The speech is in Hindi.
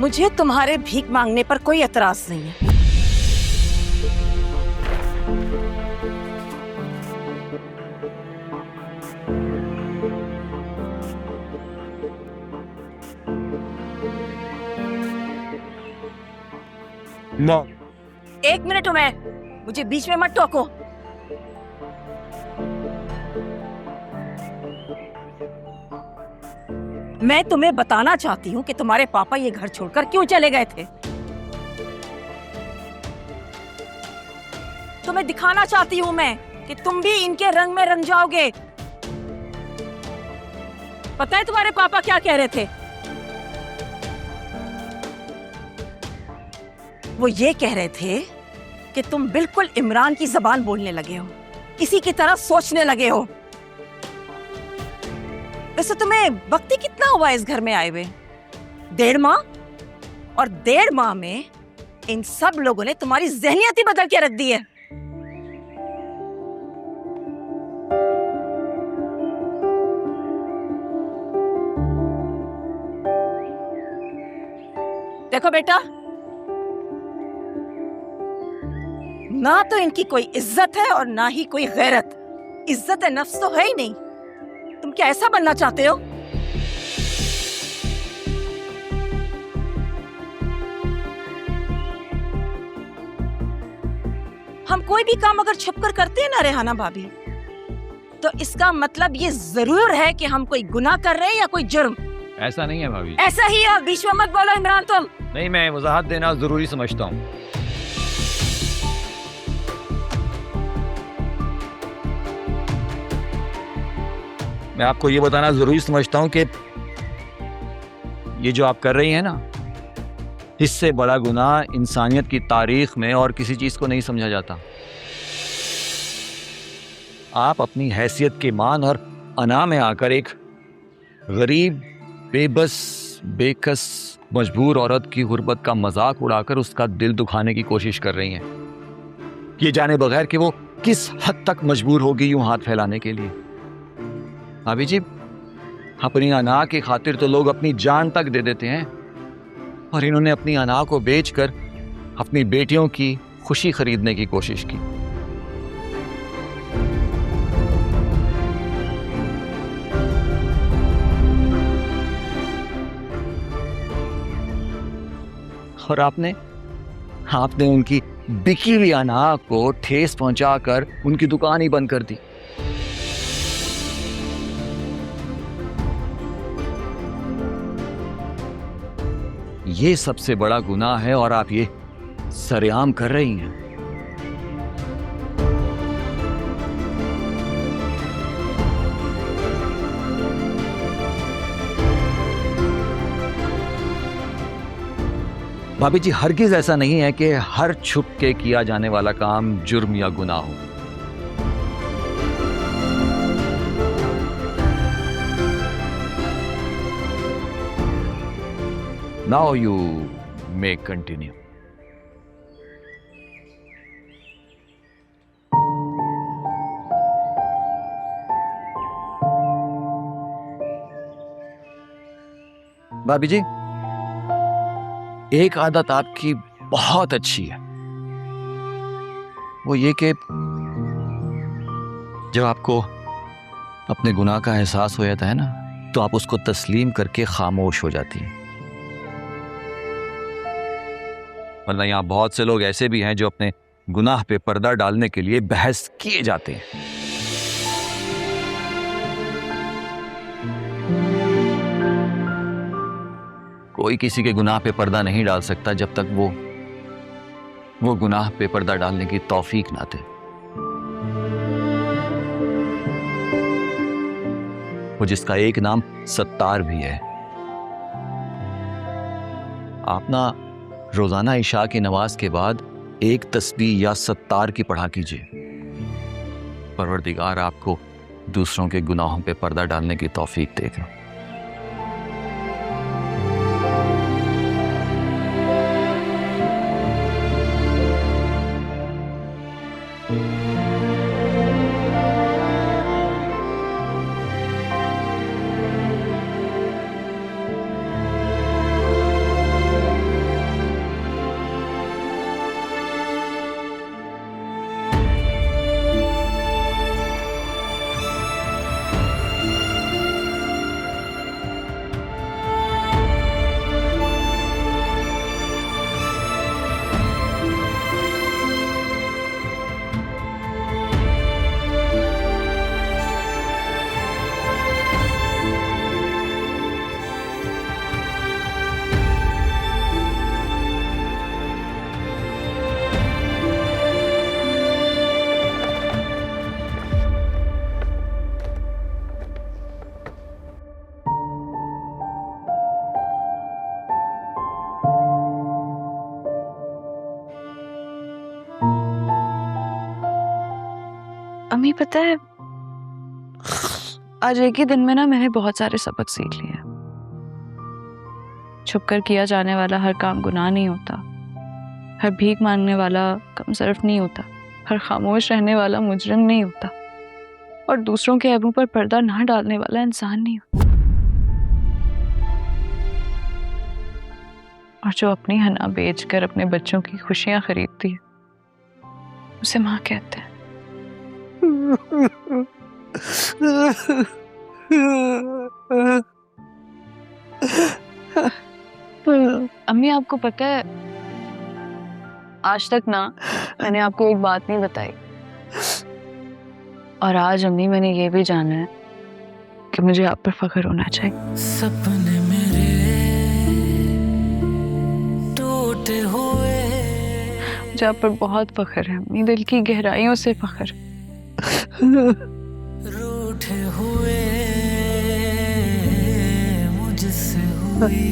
मुझे तुम्हारे भीख मांगने पर कोई एतराज नहीं है। ना 1 मिनट हूं मैं, मुझे बीच में मत टोको। मैं तुम्हें बताना चाहती हूँ कि तुम्हारे पापा ये घर छोड़कर क्यों चले गए थे। तुम्हें दिखाना चाहती हूँ मैं कि तुम भी इनके रंग में रंग जाओगे। पता है तुम्हारे पापा क्या कह रहे थे? वो ये कह रहे थे कि तुम बिल्कुल इमरान की जबान बोलने लगे हो, इसी की तरह सोचने लगे हो। वैसे तुम्हें वक्त ही कितना हुआ इस घर में आए हुए? 1.5 माह, और 1.5 माह में इन सब लोगों ने तुम्हारी ज़हनियत ही बदल के रख दी है। देखो बेटा, ना तो इनकी कोई इज्जत है और ना ही कोई गैरत। इज्जत नफ्स तो है ही नहीं। तुम क्या ऐसा बनना चाहते हो? हम कोई भी काम अगर छुपकर करते हैं ना रेहाना भाभी, तो इसका मतलब ये जरूर है कि हम कोई गुनाह कर रहे हैं या कोई जुर्म। ऐसा नहीं है भाभी। ऐसा ही है, बीच में मत बोलो इमरान तुम। नहीं, मैं वजाहत देना जरूरी समझता हूँ। मैं आपको ये बताना जरूरी समझता हूँ कि ये जो आप कर रही हैं ना, इससे बड़ा गुनाह इंसानियत की तारीख में और किसी चीज को नहीं समझा जाता। आप अपनी हैसियत के मान और अना में आकर एक गरीब, बेबस, बेकस, मजबूर औरत की गुर्बत का मजाक उड़ाकर उसका दिल दुखाने की कोशिश कर रही हैं, ये जाने बगैर कि वो किस हद तक मजबूर होगी यूं हाथ फैलाने के लिए। भाभी जी, अपनी अना की खातिर तो लोग अपनी जान तक दे देते हैं, और इन्होंने अपनी अना को बेचकर अपनी बेटियों की खुशी खरीदने की कोशिश की। और आपने उनकी बिकी हुई अना को ठेस पहुंचाकर उनकी दुकान ही बंद कर दी। ये सबसे बड़ा गुनाह है और आप ये सरेआम कर रही हैं। भाभी जी, हरगिज ऐसा नहीं है कि हर छुप के किया जाने वाला काम जुर्म या गुनाह हो। Now you may continue. भाभी जी, एक आदत आपकी बहुत अच्छी है, वो ये कि जब आपको अपने गुनाह का एहसास हो जाता है ना, तो आप उसको तस्लीम करके खामोश हो जाती हैं। वरना यहाँ बहुत से लोग ऐसे भी हैं जो अपने गुनाह पे पर्दा डालने के लिए बहस किए जाते हैं। कोई किसी के गुनाह पे पर्दा नहीं डाल सकता जब तक वो गुनाह पे पर्दा डालने की तौफीक ना दे। वो जिसका एक नाम सत्तार भी है। आप ना रोजाना इशा की नमाज के बाद एक तस्बीह या सत्तार की पढ़ा कीजिए। परवरदिगार आपको दूसरों के गुनाहों पे पर्दा डालने की तौफीक देगा। अम्मी पता है, आज एक ही दिन में ना मैंने बहुत सारे सबक सीख लिए हैं। छुपकर किया जाने वाला हर काम गुनाह नहीं होता, हर भीख मांगने वाला कमसरफ नहीं होता, हर खामोश रहने वाला मुजरिम नहीं होता, और दूसरों के ऐबों पर पर्दा ना डालने वाला इंसान नहीं होता। और जो अपनी हना बेचकर अपने बच्चों की खुशियां खरीदती है उसे माँ कहते हैं। अम्मी आपको पता है, आज तक ना मैंने आपको एक बात नहीं बताई, और आज अम्मी मैंने ये भी जाना है कि मुझे आप पर फख्र होना चाहिए। सपने मेरे टूटे हुए, मुझे आप पर बहुत फख्र है अम्मी, दिल की गहराइयों से फख्र। रूठे हुए मुझसे हुई